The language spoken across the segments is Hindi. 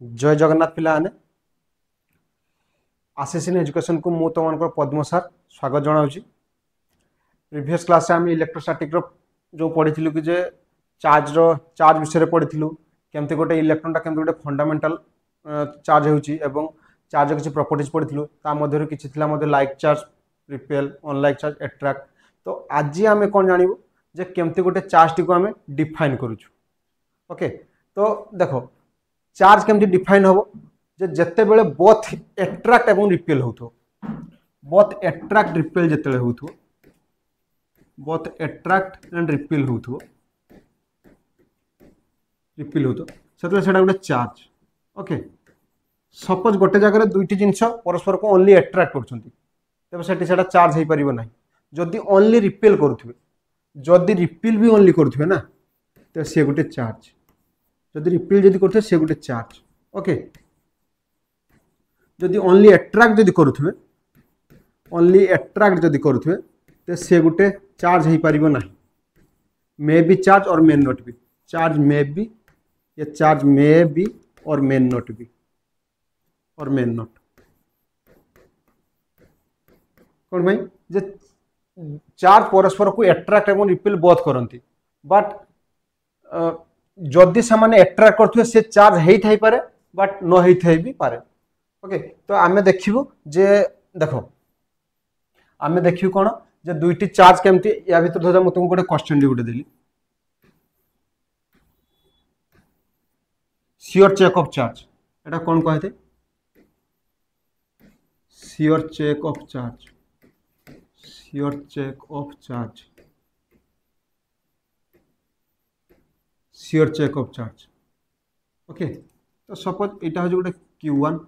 जय जगन्नाथ पिलाने आसीसीन एजुकेशन को मु तुम पद्म सार स्वागत जनाऊँगी। प्रीवियस क्लास आम इलेक्ट्रोस्टैटिक जो पढ़ी कि जे चार्ज विषय पढ़ी केमती गोटे इलेक्ट्रॉन टा केमती गोटे फंडामेंटल चार्ज होची एवं चार्ज किसी प्रॉपर्टीज पढ़ी ता मध्य किसी like charge repel unlike charge attract. तो आज आम कौन जानू जे केमती गोटे चार्ज टी को आम डिफाइन करूँ। ओके तो देखो चार्ज केमती डिफाइन हम जे जत्ते बेले बोथ एट्रैक्ट एवं रिपेल हो बोथ एट्रैक्ट रिपेल जिते हो बोथ एट्रैक्ट एंड रिपेल हो से गोटे चार्ज। ओके सपोज गोटे जगह दुईटी जिनस परस्पर को ओनली एट्रैक्ट कर चार्ज हो पार ना जदि ओनली रिपेल करुवे जदि रिपेल भी ओनली करुवे ना तो सी गोटे चार्ज जदि रिपेल जदि करुवे सी गोटे चार्ज। ओके जदि ओनली एट्रैक्ट जदि करुवे ओनली एट्रैक्ट जदि करुवे तो सी गोटे चार्ज हो पार ना मे बी चार्ज और may not be charge may be ये चार्ज मे बी और मे नॉट बी और मे नॉट कौन भाई जे चार्ज परस्पर को एट्रैक्ट एवं रिपेल बोथ करती बट जदि से एट्रैक्ट करथुवे से चार्ज हेई पारे बट न हेई भी पारे। ओके तो आमे देखिबो जे देखो आमे देखिबो कोन जे दुईटी चार्ज केमती या भीतर धर मु तुमको गोटे क्वेश्चन गोटे देली सियोर चेक ऑफ चार्ज एटा कौन कहते sure check of charge sure check of charge sure check of charge. Okay तो सपोज यहाँ हूँ गोटे Q1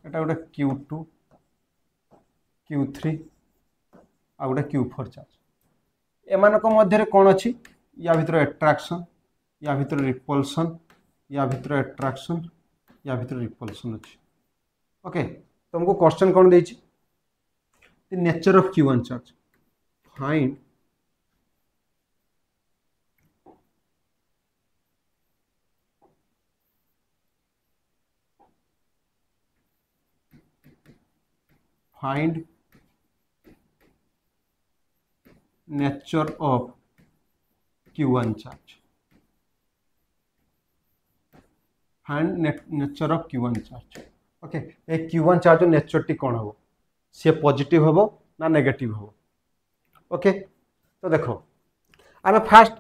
एटा गोटे Q2 Q3 आ गोटे Q4 चार्ज एमानक मध्य कौन अच्छी या भीतर एट्रैक्शन या भीतर रिपल्सन या भीतर एट्रैक्शन या भीतर रिपल्सन अच्छी। ओके तुमको क्वेश्चन कौन देछि the nature of Q1 charge find nature of Q1 charge find nature of Q1 charge. Okay ए Q1 चार्ज नेचर टी कौन हम सी पॉजिटिव हम ना नेगेटिव हम। ओके तो देखो आम फास्ट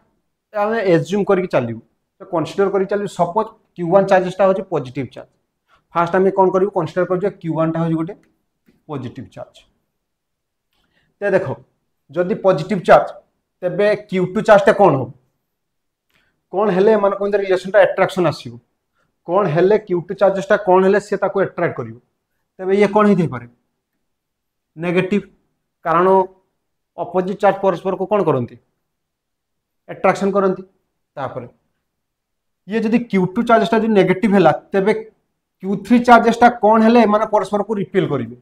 आम एज्यूम करके चलू तो कनसीडर करके चलू सपोज Q1 चार्जेसटा हूँ पॉजिटिव चार्ज फास्ट आम कौन करूँ कनसीडर कर Q1 टा हूँ गोटे पॉजिटिव चार्ज। तो देखो जदि पॉजिटिव चार्ज तेबे Q2 चार्जटा कौन हो कौन हेले मान कौन रिलेशनटा एट्रैक्शन आसीबो कौन हेले Q2 चार्जेसटा कौन हेले से ताको एट्रैक्ट करिवो तेबे ये कौन ही पारे नेगेटिव कारण अपोजिट चार्ज परस्पर को कौन करती एट्रैक्शन करती तापर ये जदि Q2 चार्जेसटा जदि नेगेटिव हैला तेबे Q3 चार्जेसटा कौन हेले माने परस्पर को रिपेल करिवे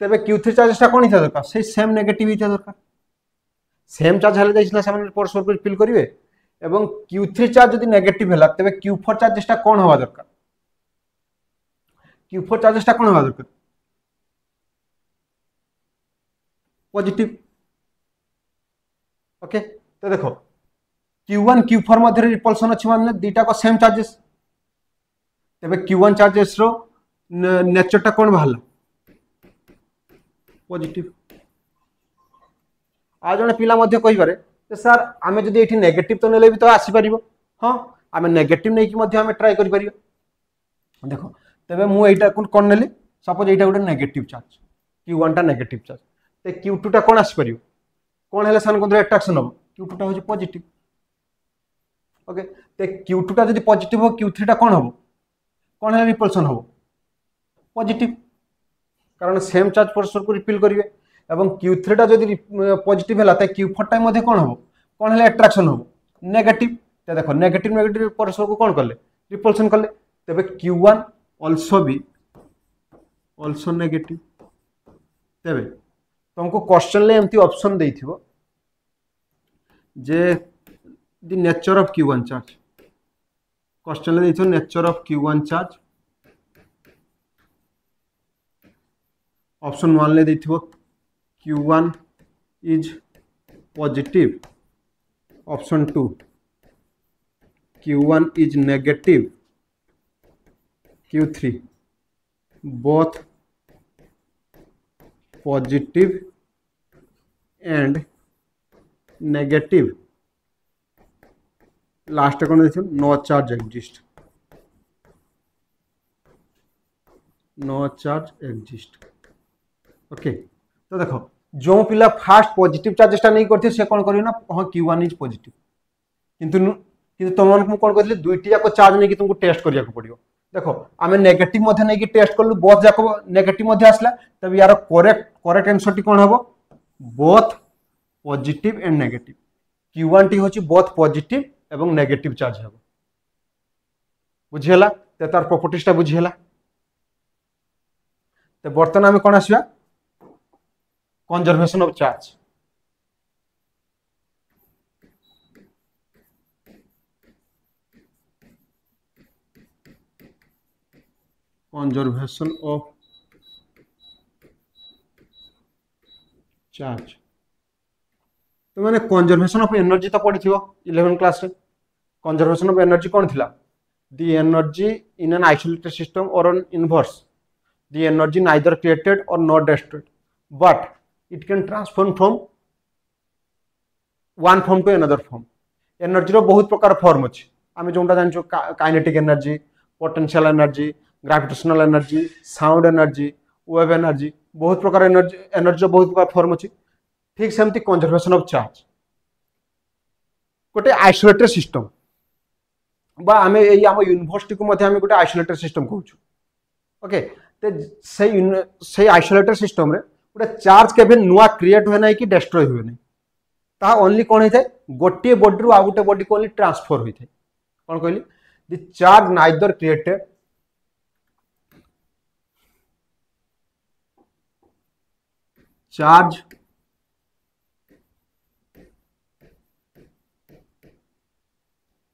तेबे Q3 चार्जेसटा कौन हिता दरकार से सेम नेगेटिव हिता दरकार सेम चार्ज हेले दैछला सामान परस्पर को रिपेल करिवे एवं Q3 चार्ज जदि नेगेटिव हैला तेबे Q4 चार्जेसटा कौन होवा दरकार Q4 चार्जेसटा कौन होवा दरकार पॉजिटिव। ओके तो देखो Q1 Q4 मध्य रिपल्सन अच्छी मान दीटा को सेम चार्जेस तेबे Q1 चार्जेस रो नेचरटा कौन बाहला पॉजिटिव। आज जने पिला मध्य कहि पारे सर आमे जदि एठी नेगेटिव तो नेले भी तो आसी परिबो हां आमे नेगेटिव नै कि मध्य आमे ट्राई करि परिबो। देखो तबे मु एटा कोन नेली सपोज एटा गोटे नेगेटिव चार्ज Q1 टा नेगेटिव चार्ज ते Q2 टा कोन आसी परिबो कोन हेले सान कोन एट्रैक्शन हो Q2 टा हो पॉजिटिव। ओके ते Q2 टा जदि पॉजिटिव हो Q3 टा कोन हो कोन हेले रिपल्सन हो पॉजिटिव कारण सेम चार्ज परस्पर को रिपेल करिवे एवं Q3 टा जदि पॉजिटिव हैला त Q4 टा मध्ये कोन हो कोन हेले एट्रैक्शन हो नेगेटिव। ते देखो नेगेटिव नेगेटिव परस्पर को कोन करले रिपल्सन करले तबे Q1 also be also negative तेबे तुमको क्वेश्चन ले एमती ऑप्शन देइथिबो जे the nature of Q1 charge question देखो nature of Q1 charge option 1 ले देखो Q1 is positive option 2 Q1 is negative Q3 both positive and negative last कौन देखो नो चार्ज एग्जिस्ट ओके तो देखो जो पिला फास्ट पॉजिटिव चार्जेसटा नहीं करते से कौन करियो ना हाँ Q1 इज पॉजिटिव किंतु तुम कौन कहते दुईटी जाक चार्ज नहीं तुमको टेस्ट करिया पड़ो देखो आम नेगेटिव नहीं टेस्ट कलु बोथ जाक नेगेटिव आसला तब यार करेक्ट आंसर टी कौन हम both positive and negative Q1 T होची बोथ पॉजिटिव एवं नेगेटिव चार्ज हम बुझीगला तो तार प्रॉपर्टीज बुझीगला तो बर्तमान आम कौन आसवा conservation of charge conservation of charge तो मैंने कंजर्वेशन ऑफ एनर्जी तो पढ़ी 11 क्लास रे कंजर्वेशन ऑफ एनर्जी कौन थिला the energy in an isolated system और an universe the energy neither created और not destroyed but it can transform from one form to another form energy रो बहुत प्रकार फॉर्म अच्छे आम जोटा जानछु kinetic energy potential energy gravitational energy sound energy wave energy बहुत प्रकार एनर्जी बहुत प्रकार फॉर्म अच्छी ठीक सेमती कंजर्वेशन ऑफ चार्ज गोटे आइसोलेटेड सिस्टम बा आम यूनिवर्सिटी को गोटे आइसोलेटेड सिस्टम कहूँ ओके तो से आइसोलेटेड सिस्टम रे गोटे चार्ज केबे नुआ क्रिएट हुए ना कि डिस्ट्रॉय हुए ना ता ओनली कौन होता है गोटे बॉडी रु आ गोटे बॉडी को ओनली ट्रांसफर होता है कौन कहली the charge neither created charge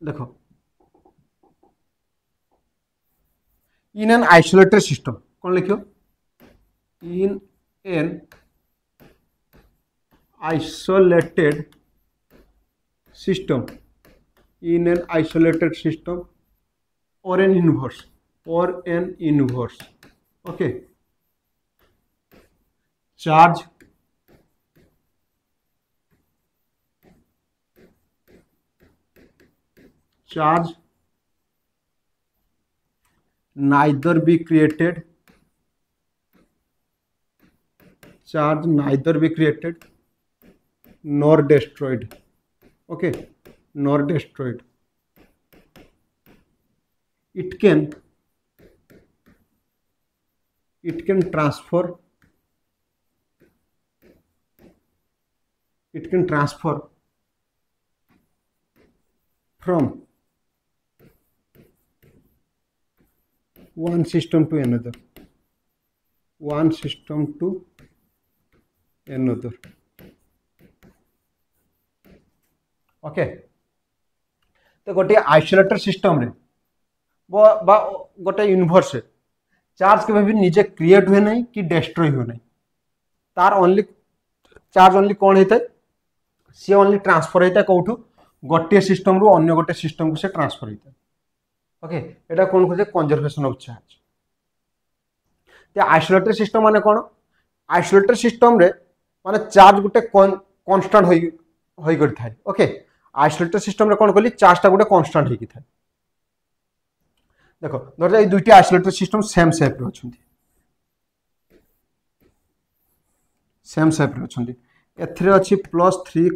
देखो इन एन आइसोलेटेड सिस्टम कौन लिखो इन an isolated system in an isolated system or an inverse okay charge neither be created nor destroyed okay nor destroyed it can transfer from one system to another okay तो गोटे आइसोलेटेड सिस्टम रे बा गोटे यूनिवर्स चार्ज के भी निजे क्रिएट हुए नहीं कि डिस्ट्रॉय हुए नहीं तार ओनली चार्ज ओनली कौन होता है सी ओनली ट्रांसफर होता है कौटू गोटे सिस्टम रु अन्य गोटे सिस्टम को से ट्रांसफर होता है ओके एटा कौन कहते कंजर्वेशन ऑफ चार्ज ते आइसोलेटेड सिस्टम माने कौन आइसोलेटेड सिस्टम रे माने चार्ज गोटे कांस्टेंट होई कर थाए ओके आइसोलेटेड सिस्टम रे कौन कहली चार्जटा गोटे कांस्टेंट होई थाए देखो धर ए दुईटी आइसोलेटेड सिस्टम सेम शेप रे अछंती एथिरे अछि +3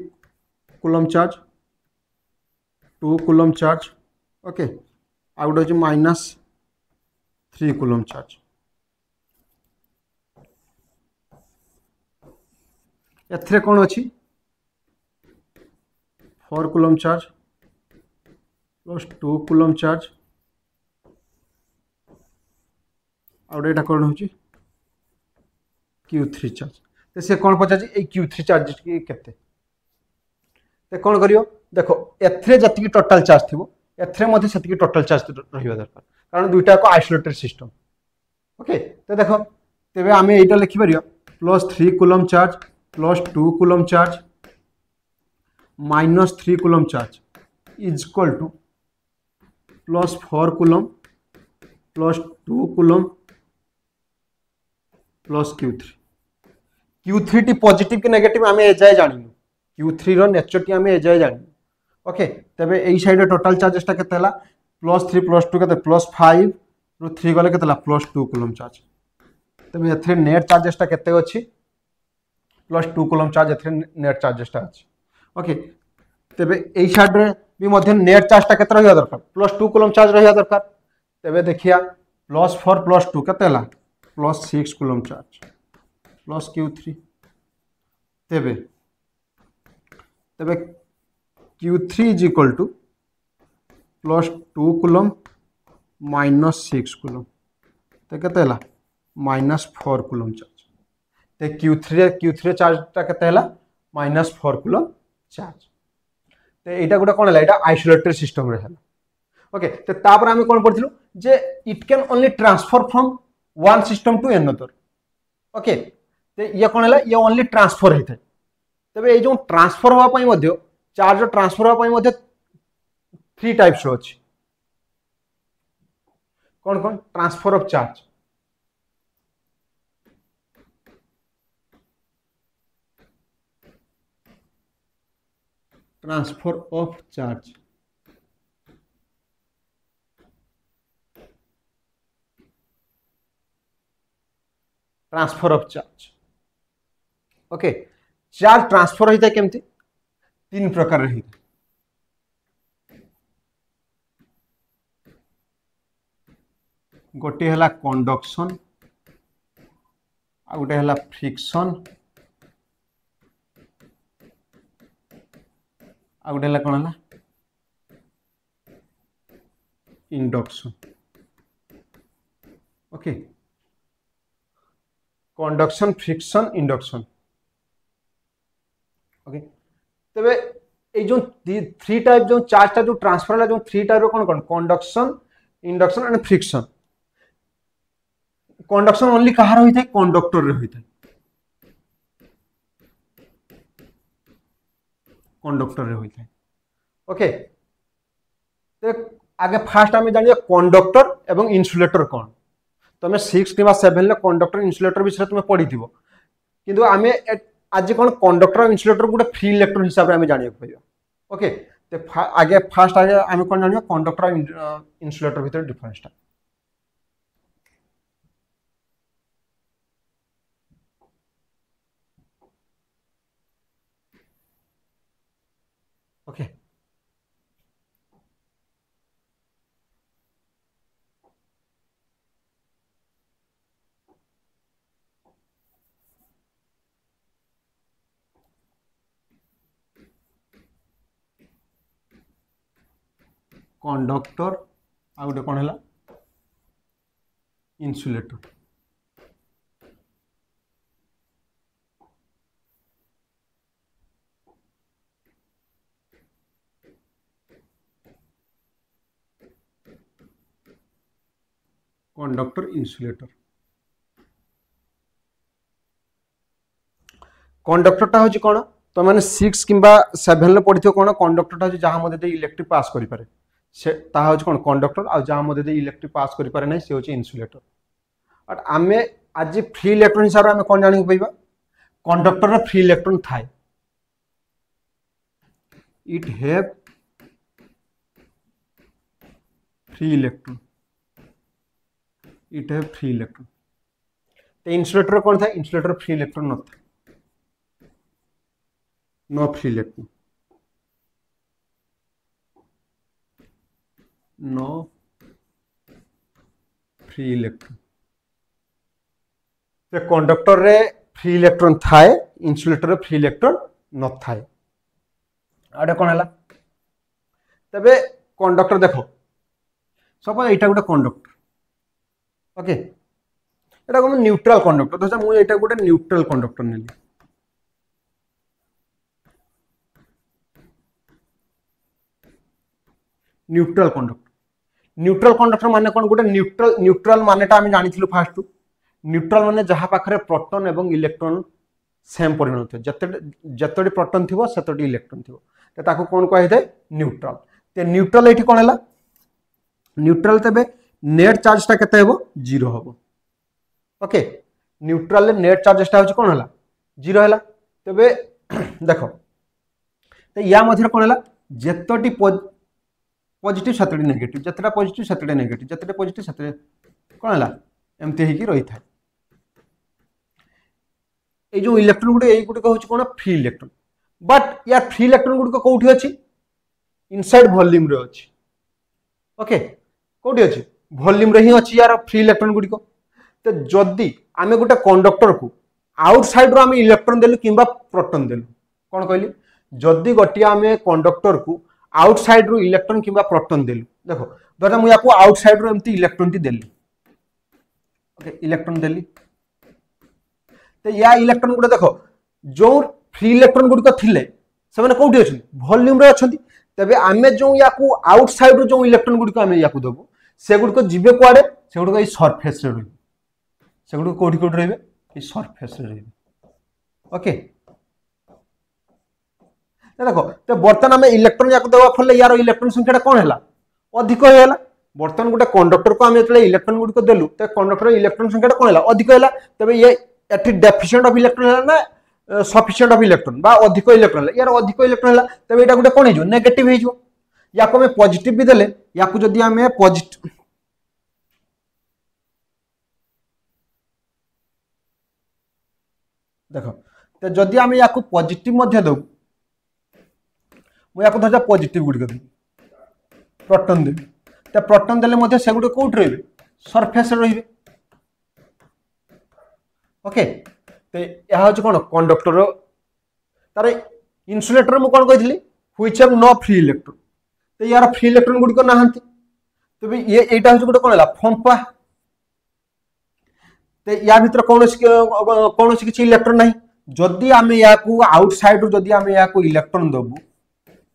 coulomb charge 2 coulomb charge okay आ गोटे अछि -3 कूलम चार्ज एथिरे कौन अछि 4 कूलम चार्ज +2 कूलम चार्ज आउटा कौन हो Q3 चार्ज तो से कौन पचार Q3 चार्ज के तो कौन करियो देखो एथरे जति टोटल चार्ज थिबो एथरे मध्ये सेति टोटल चार्ज रहिबा दरकार कारण दुईटा को आइसोलेटेड सिस्टम ओके तो देखो तेबे आमे एटा लिखि परियो +3 coulomb charge +2 coulomb charge -3 coulomb charge is equal to +4 coulomb +2 coulomb +Q3 Q3 टी पॉजिटिव कि नेगेटिव आमे एजाय जानिनु Q3 रो नेचर टी आमे एजाय जानिनु ओके तबे एई साइड टोटल चार्जेस ता केतेला +3 +2 केते +5 रो 3 गले केतेला +2 कूलम चार्ज तबे एथरे नेट चार्जेस ता केते अछि +2 कूलम चार्ज एथरे नेट चार्जेस ता अछि ओके तबे एई साइड रे भी मध्य नेट चार्ज ता केते रहिया दरकार +2 कूलम चार्ज रहिया दरकार तबे देखिया +4 +2 केतेला +6 कूलम चार्ज +Q3 तबे Q3 is equal to +2 coulomb -6 coulomb तो केतेला -4 कूलम चार्ज तो Q3 चार्ज ता केतेला -4 कूलम चार्ज तो एटा गोटे कोन हला एटा आइसोलेटेड सिस्टम रे हला ओके तो तापर हम कोन पढिलु जे it can only transfer from one system to another okay तो ये कोन हला ये ओनली ट्रांसफर हेते तबे ए जो ट्रांसफर होवा पई मध्ये चार्ज ट्रांसफर होवा पई मध्ये 3 टाइप्स अछि कौन कौन transfer of charge transfer of charge transfer of charge okay charge transfer होता है केमती 3 प्रकार रही गोटे हला कंडक्शन आ गोटे हला फ्रिक्शन आ गोटे हला कोन हला induction okay conduction friction induction okay तबे ए जो 3 टाइप जो चार्ज ता जो ट्रांसफर हला जो 3 टाइप रो कोन कोन conduction induction and friction conduction only कहार होई थाए कंडक्टर रे होई थाए कंडक्टर रे होई थाए ओके तो आगे फास्ट आमे जानिया कंडक्टर एवं इन्सुलेटर कोन तमे 6 किबा 7 ले कंडक्टर इन्सुलेटर विषय तुमे पढी थिबो किंतु आमे आज कोन कंडक्टर और इन्सुलेटर गुटे फ्री इलेक्ट्रॉन हिसाब रे आमे जानिया पइबा ओके तो आगे फास्ट आगे आमे कोन जानिया कंडक्टर और इन्सुलेटर भीतर डिफरेंस ता ओके कंडक्टर आ गोटे कोन हला इन्सुलेटर कंडक्टर इन्सुलेटर कंडक्टर टा होची कोन तो माने 6 किबा 7 ले पढिथो कोन कंडक्टर टा होची जहा मध्ये दे इलेक्ट्रिक पास करि पारे से ता होची कोन कंडक्टर आ जहा मध्ये दे इलेक्ट्रिक पास करि पारे नै से होची इन्सुलेटर बट आमे आज फ्री इलेक्ट्रॉन हिसाब रे आमे कोन जानि पइबा कंडक्टर रे फ्री इलेक्ट्रॉन थाए it have free electron it have free electron तो इन्सुलेटर कोन था इन्सुलेटर फ्री इलेक्ट्रॉन न था no free electron no free electron तो कंडक्टर रे फ्री इलेक्ट्रॉन थाए इन्सुलेटर रे फ्री इलेक्ट्रॉन न थाए आडे कोन हला तबे कंडक्टर देखो सपोज एटा गोटे कंडक्टर ओके एटा को न्यूट्रल कंडक्टर तो मु एटा गोटे न्यूट्रल कंडक्टर नेली न्यूट्रल कंडक्टर। न्यूट्रल कंडक्टर माने कौन गोटे न्यूट्रल मानेटा आम जानी फास्ट न्यूट्रल माने जहाँ पाखे प्रोटॉन एवं इलेक्ट्रॉन सेम परिमाण थे जतोटी प्रोटॉन थी सेतोटी इलेक्ट्रॉन थी ताको कौन कही थाए न्यूट्रल। ते न्यूट्रल ये कौन है न्यूट्रल तेबे नेट चार्जटा केते हेबो 0 हेबो। ओके न्यूट्रल नेट चार्जटा होची कौन है 0 है तेबे देखो तो या मध्य कौन है जतोटी पॉजिटिव सेतोटी नेगेटिव जतटा पॉजिटिव सेतोटी नेगेटिव जतटे पॉजिटिव सेतोटी कौन है एमती होगी रही था। ये जो इलेक्ट्रॉन गुड़े यही गुड़िक हूँ कौन फ्री इलेक्ट्रॉन बट यार फ्री इलेक्ट्रॉन गुड़िक कौटी अच्छी इनसाइड वॉल्यूम रे अच्छी। ओके कौटी अच्छी वॉल्यूम रे ही अच्छी यार फ्री इलेक्ट्रॉन गुड़िक। तो जदि आम गोटे कंडक्टर को आउटसाइड रो आम इलेक्ट्रॉन देलु किंबा प्रोटॉन देलु कौन कहली जदि गोटे आम कंडक्टर को आउटसाइड रो इलेक्ट्रॉन किंबा प्रोटॉन देलु देखो धर मुझे आपको आउटसाइड रो एमती इलेक्ट्रॉन टी देली। ओके इलेक्ट्रॉन देली तो या इलेक्ट्रॉन गुड़े देख जो फ्री इलेक्ट्रॉन गुड़िक थिले से मैंने कौटी अच्छे वॉल्यूम रे अच्छी तेबे आमे जो या आउटसाइड जो इलेक्ट्रॉन गुड़िक आम या देवु से गुड़िक जीवे कुआडे से गुड़िक ये सरफेस रे रही से गुड़िक कौटी कौटी रही ये सरफेस रे रही। ओके देखो तो बर्तमान आम इलेक्ट्रॉन या देवा फल यार इलेक्ट्रॉन संख्या कौन है अधिक है बर्तमान गोटे कंडक्टर को आम जो इलेक्ट्रॉन गुड़िक देलु तो कंडक्टर इलेक्ट्रॉन संख्या कौन है अधिक है तेज ये एटी डेफिशिएंट ऑफ इलेक्ट्रॉन है ना सफिशिएंट ऑफ इलेक्ट्रॉन बा अधिक इलेक्ट्रॉन यार अधिक इलेक्ट्रॉन है तेज यहाँ गोटे कौन हो नेगेटिव हो या को पॉजिटिव भी देले या को जदी आम पॉजिटिव देखो तो जदी आम या पॉजिटिव मध्य दउ मुझे धर पॉजिटिव गुड़िक देवी प्रोटॉन देवी तो प्रोटॉन देले मध्य से गुटे कौट रही सरफेस रही। ओके तो यह हूँ कौन कंडक्टर तार इन्सुलेटर मुझे कौन कही which have no free electron तो यार फ्री इलेक्ट्रॉन गुड़िक ना तो ये यहाँ हूँ गोटे कौन है फंपा तो या भीतर कौन किसी इलेक्ट्रॉन ना जदि आम या आउटसाइड रू जदि आम या इलेक्ट्रॉन दबु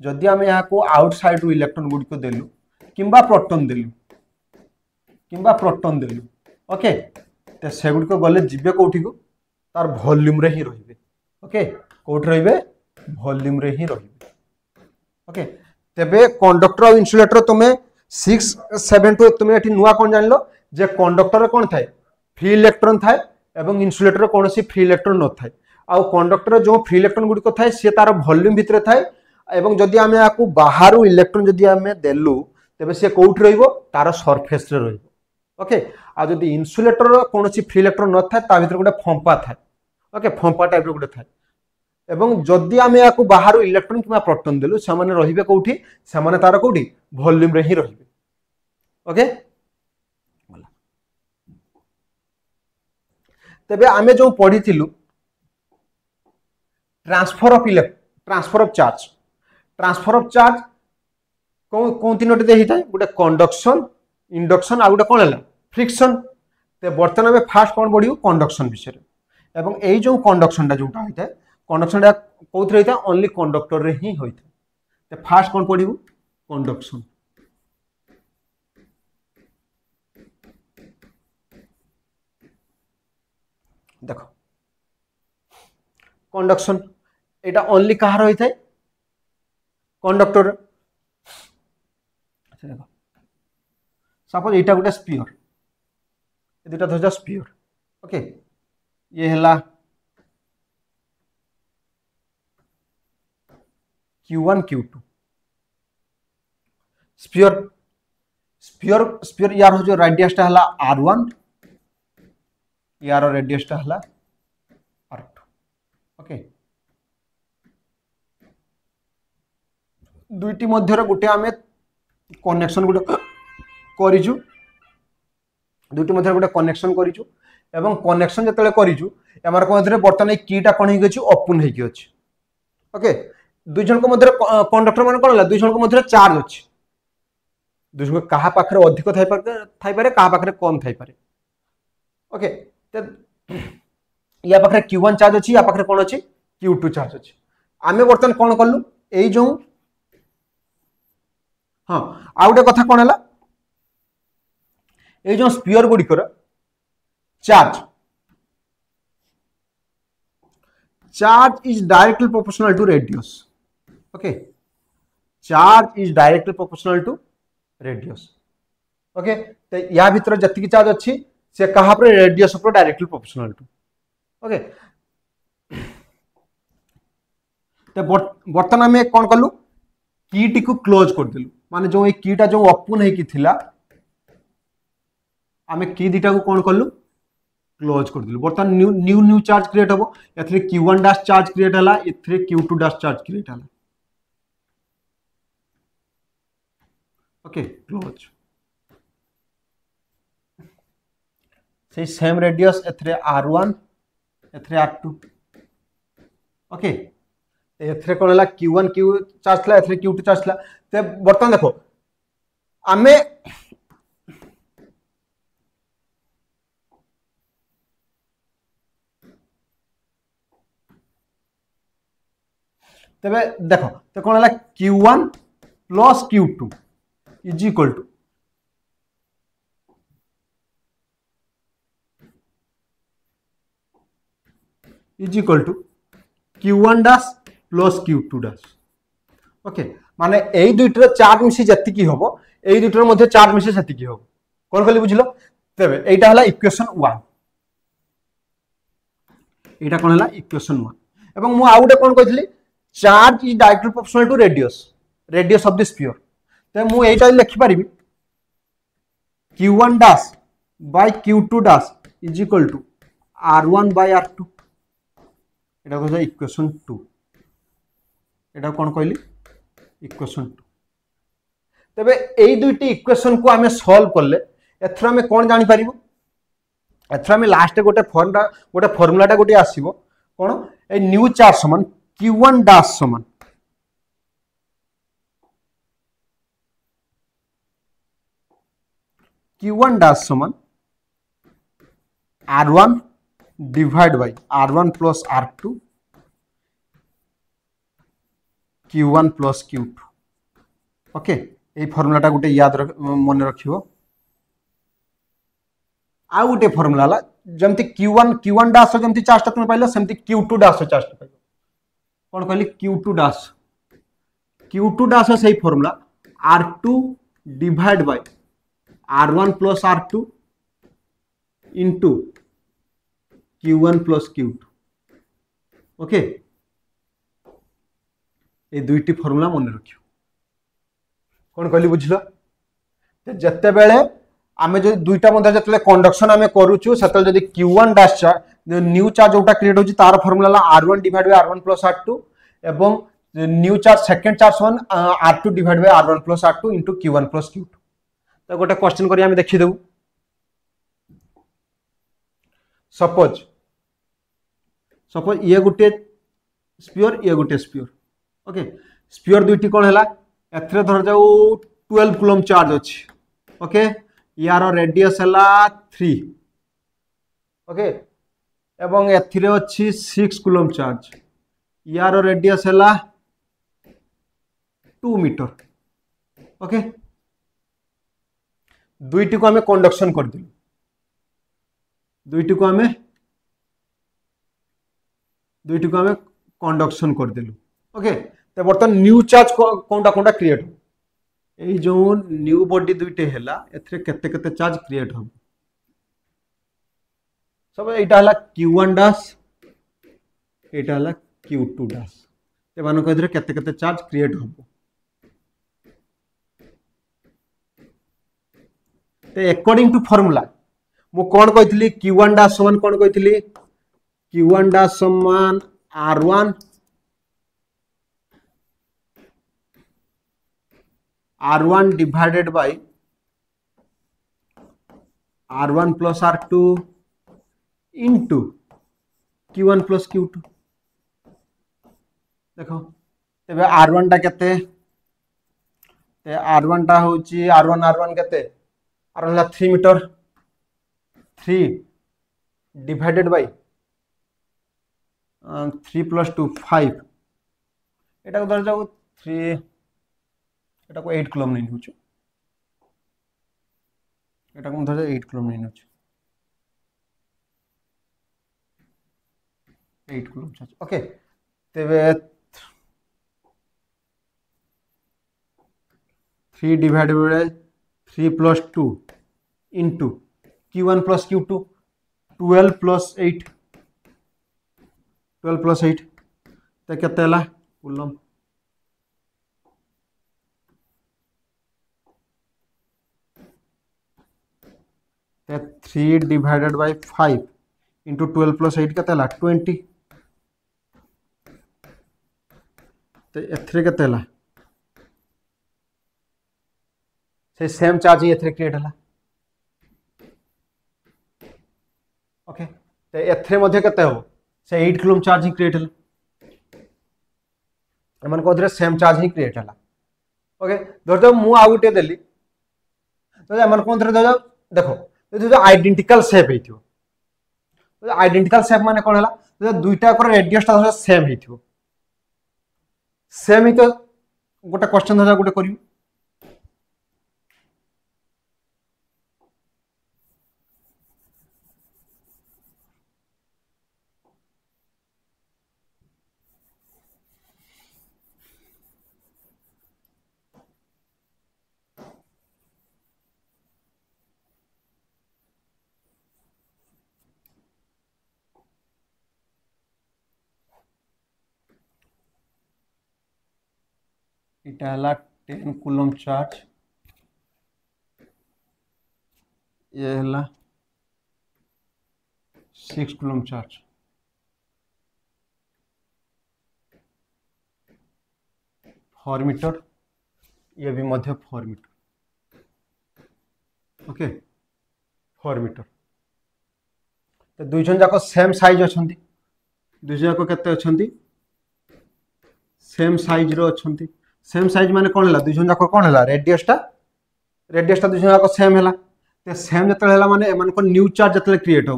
जदि आम या आउटसाइड रू इलेक्ट्रॉन गुड़िक देलु किंबा प्रोटॉन देलु ओके तो से गुड़िक गले जीवे कौटी को तार वॉल्यूम रे ही रहिबे। ओके कौट रहिबे वॉल्यूम रे ही रहिबे। ओके तेबे कंडक्टर और इन्सुलेटर तुम्हें 6 7 टू तुम्हें एठी नुआ कौन जानलो जे कंडक्टर कौन थाए फ्री इलेक्ट्रॉन थाए एवं इन्सुलेटर कौन सी फ्री इलेक्ट्रॉन न थाए आउ कंडक्टर जो फ्री इलेक्ट्रॉन गुड़िक थाए सी तार वॉल्यूम भितर थाए एवं जदि आम या बाहर इलेक्ट्रॉन जदि आम देलु तेबे सी कौट रहिबो तार सरफेस रे रहिबो। ओके आ जदि इन्सुलेटर कौन सी फ्री इलेक्ट्रॉन न थाए ता भीतर गोटे फंपा थाए। ओके फंपा टाइप रो गोटे थाए एवं जदि आम या बाहर इलेक्ट्रॉन किंबा प्रोटॉन देलु से माने रहिबे कौटी से माने तार कौटी वॉल्यूम रे ही रहिबे। ओके तेबे आमे जो पढ़ी ट्रांसफर ऑफ चार्ज कौन तीनोटी दे होता है गोटे कंडक्शन इंडक्शन आ गोटे कौन है फ्रिक्शन। तो बर्तमान आम फास्ट कौन पढ़ू कंडक्शन विषय एवं यही जो कंडक्शनटा जोटा होता है कंडक्शनटा कौन होता है ओनली कंडक्टर रे ही होता है। तो फास्ट कौन पढ़ू कंडक्शन देखो कंडक्शन एटा ओनली कहार होता है कंडक्टर। देखो सपोज एटा गोटे स्पीयर दुटा धर स्पीयर। ओके ये हला Q1 Q2 spear spear spear यार हो जो रेडियसटा हला R1 यार रेडियसटा हला R2। ओके दुईटी मध्य गोटे आम कनेक्शन गोटे करिजु दुईटी मध्य गोटे कनेक्शन करिजु एवं कनेक्शन जतले करिजु एमार को मध्य बर्तमान कीटा कौन होगी ओपन होगी अच्छी। ओके दुई जन मध्य कंडक्टर मान कौन है दुई जन मध्य चार्ज अच्छी दुई जन क्या पाखे अधिक थाई पारे क्या पाखे कम थाई पारे। ओके या पाखे Q1 चार्ज अच्छी या पाखे कौन अच्छी Q2 चार्ज अच्छी आमे बर्तमान कौन कलु यही जो हाँ आ गोटे कथा कौन है ये जो स्पीयर गुड़िकर charge is directly proportional to radius okay charge is directly proportional to radius okay तो या भीतर जति चार्ज अच्छी से कहा पर रेडियस ऊपर डायरेक्टली प्रोपोर्शनल टू ओके तो बर्तमान आम कौन कलु की टी को क्लोज कर देलु माने जो ये कीटा जो ओपन है कि थिला आम की दीटा को कौन कलु क्लोज कर देलु बर्तमान new new new charge create हम एथरे Q1 डैश चार्ज क्रिएट हला एथरे Q2 डैश चार्ज क्रिएट हला ओके क्लोज से सेम रेडियस एथरे R1 एथरे R2 ओके एथरे कौन है Q1 Q चार्ज था एथरे Q2 चार्ज था तो बर्तमान देखो आमे तबे देखो तो कौन है Q1 plus Q2 is equal to Q1 dash plus Q2 dash okay माने एई दुइटर चार्ज मिसी जति हम एई दुइटर मध्य चार्ज मिसी सेति हम कौन कहली बुझलो तबे एटा हला इक्वेशन 1 एटा कौन हला इक्वेशन 1 एवं मु आ गुटे कौन कहली charge is directly proportional to radius of the sphere तो मु एटा लिखि परिबी Q1 dash by Q2 dash is equal to R1 by R2 एटा कहजा इक्वेशन 2 एटा कौन कहली इक्वेशन 2 तबे एई दुइटी इक्वेशन को आमे सॉल्व करले एथरा आमे कोन जानि परिबो एथरा आमे लास्ट गोटे फार्मूलाटा गोटे आसीबो कोन ए न्यू चार्ज समान Q1 डैश समान Q1 डैश समान R1 divide by R1 plus R2 Q1 plus Q2 okay ये फॉर्मूलाटा गोटे याद मन रखियो आ गोटे फॉर्मूला जमती Q1 डैश जमती चार्जटा तुम पाइलो सेमती Q2 डैश चार्जटा पाइलो कौन कहली Q2 डैश सही formula R2 divide by R1 plus R2 into Q1 plus Q2 okay ये दुईटी फॉर्मूला मन रखियो कौन कहली बुझलो जत्ते बेले आमे जो दुईटा मध्य जत्ते कंडक्शन आमे करूछु सेतल जदी Q1 dash charge new charge जोटा क्रिएट होची तार formula R1 divide by R1 plus R2 एवं new charge second charge one R2 divide by R1 plus R2 into Q1 plus Q2 तो गोटे क्वेश्चन करी आमे देखि देबु सपोज ये गोटे स्पीयर ओके स्पीयर दुईटी कौन है एथरे धर जाऊ 12 कूलम चार्ज अच्छी ओके यार रेडियस है 3 ओके एवं एथिरे अच्छी 6 कूलम चार्ज यार रेडियस है 2 मीटर ओके दुईटी को आमे कंडक्शन कर दिलु दुईटी को आमे कंडक्शन कर देलु ओके तो बर्तमान न्यू चार्ज कोनटा क्रिएट हो ए जो न्यू बॉडी दुईटे हैला एथरे केते केते चार्ज क्रिएट हो सब एटा हला Q1 डैश एटा हला Q2 डैश ते मानो एथरे केते केते चार्ज क्रिएट हो ते अकॉर्डिंग टू फार्मूला मु कोन कहितली Q1 डैश समान कोन कहितली Q1 डैश समान R1 divided by R1 plus R2 into Q1 plus Q2 देखो तेबे R1 टा केते ते R1 टा होची R1 केते R1 ला 3 मीटर 3 डिवाइडेड बाय 3 प्लस 2 5 एटा को धर जाऊ 3 एटा को 8 कूलम नहीं नउछु एटा को धर 8 कूलम नहीं नउछु 8 कूलम चार्ज ओके तेबे 3 divided by 3 plus 2 into q1 plus q2 12 plus 8 12 plus 8 तो केते हला कूलम तो 3 divided by 5 into 12 plus 8 केते हला 20 तो एथरे केते हला से सेम चार्ज ही एथरे क्रिएट हला ओके तो एथरे मध्य केते हो से 8 कूलम चार्ज ही क्रिएट हला मन को सेम चार्ज ही क्रिएट हला ओके धर दो मु आ गुटे देली तो मन को धर दो देखो जो आइडेंटिकल शेप हेथियो तो आइडेंटिकल शेप माने कोन हला तो दुईटा को रेडियस ता सेम हेथियो सेम ही तो गोटे क्वेश्चन धर गोटे करियो इटा हला 10 कूलम चार्ज ये हला 6 कूलम चार्ज फोर मीटर ये भी मध्य 4 मीटर ओके 4 मीटर तो दुई जन जाक सेम साइज अछंती दुई जन जाक केते अछंती सेम साइज रो अछंती सेम साइज माने कोन हला दुई जन जाक कोन हला रेडियस टा दुई जन जाक सेम हला ते सेम जतले हला माने एमान को न्यू चार्ज जतले क्रिएट हो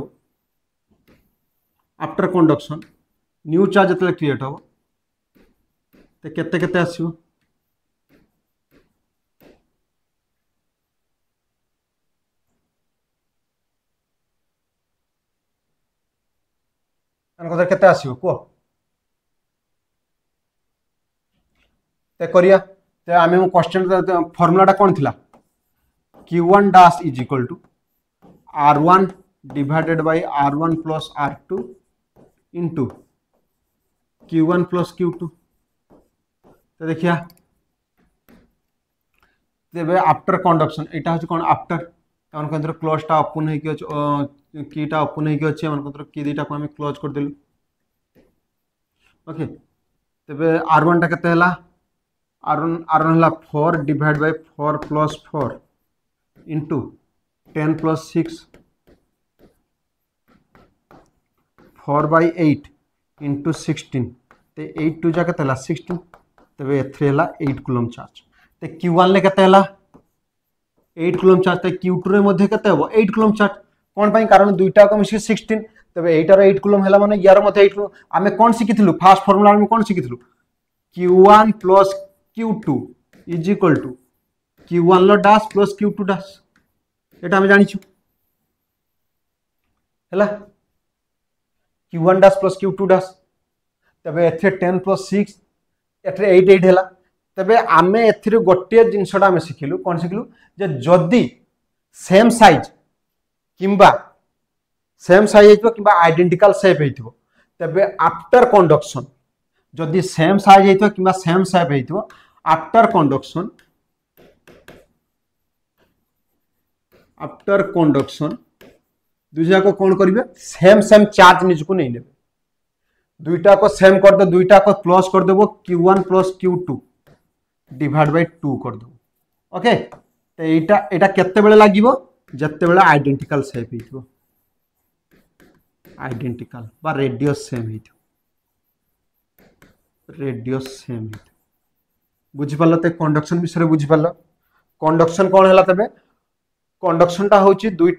आफ्टर कंडक्शन न्यू चार्ज जतले क्रिएट हो ते केते केते आसीबो अन को केते आसीबो को ते करिया ते आमे क्वेश्चन फार्मूलाटा कोन थिला q1 dash is equal to r1 divided by r1 plus r2 into q1 plus q2 तो देखिया तेबे आफ्टर कंडक्शन एटा होची कोन आफ्टर तन को अंदर क्लोज टा ओपन है कि कीटा ओपन है कि अछि मन को की दीटा को हम क्लोज कर देलु ओके तेबे r1 टा केते हला r1 हला 4 divide by 4 plus 4 into 10 plus 6 4 by 8 into 16 ते 8 टू जा केते हला 16 तबे एथरे हला 8 कूलम चार्ज ते q1 ले केते हला 8 कूलम चार्ज ते q2 रे मध्ये केते हो 8 कूलम चार्ज कोन पई कारण दुईटा को मिसी 16 तबे 8 और 8 कूलम हला माने यार मध्ये 8 आमे कोन सिकिथलु फास्ट फार्मूला में कोन सिकिथलु q1 plus q2 is equal to q1 low dash plus q2 dash एटा हम जानि छु हला q1 dash plus q2 dash तबे एथे 10 प्लस 6 एथे 8 8 हला तबे आमे एथिरे गोटे जिंसडा हम सिखिलु कोन सिखिलु जे जदी सेम साइज किंबा आइडेंटिकल शेप हेतिबो तबे आफ्टर कंडक्शन जदी सेम साइज हेतिबो किंबा सेम शेप हेतिबो आफ्टर कंडक्शन दुईटा को कौन करिवे सेम सेम चार्ज निज को नहीं लेबे दुईटा को सेम कर दो दुईटा को प्लस कर देबो q1 plus q2 divide by 2 कर दो ओके तो एटा केते बेले लागिवो जत्ते बेले आइडेंटिकल शेप हेतिबो आइडेंटिकल बा रेडियस सेम हेतिबो बुझी पालो ते कंडक्शन विषय बुझी पालो कंडक्शन कौन हला तबे कंडक्शन टा होची दुई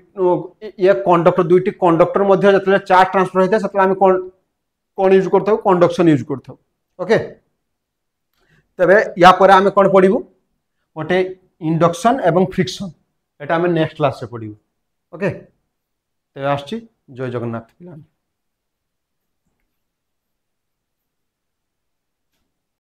ये कंडक्टर दुईटी कंडक्टर मध्ये जतले चार्ज ट्रांसफर होइते सतले हम कोन यूज करथौ कंडक्शन यूज करथौ ओके तबे या परे हम कोन पढिबो गोटे इंडक्शन एवं फ्रिक्शन एटा आम नेक्स्ट क्लास रे पढ़ू ओके तो आसची जय जगन्नाथ पिला।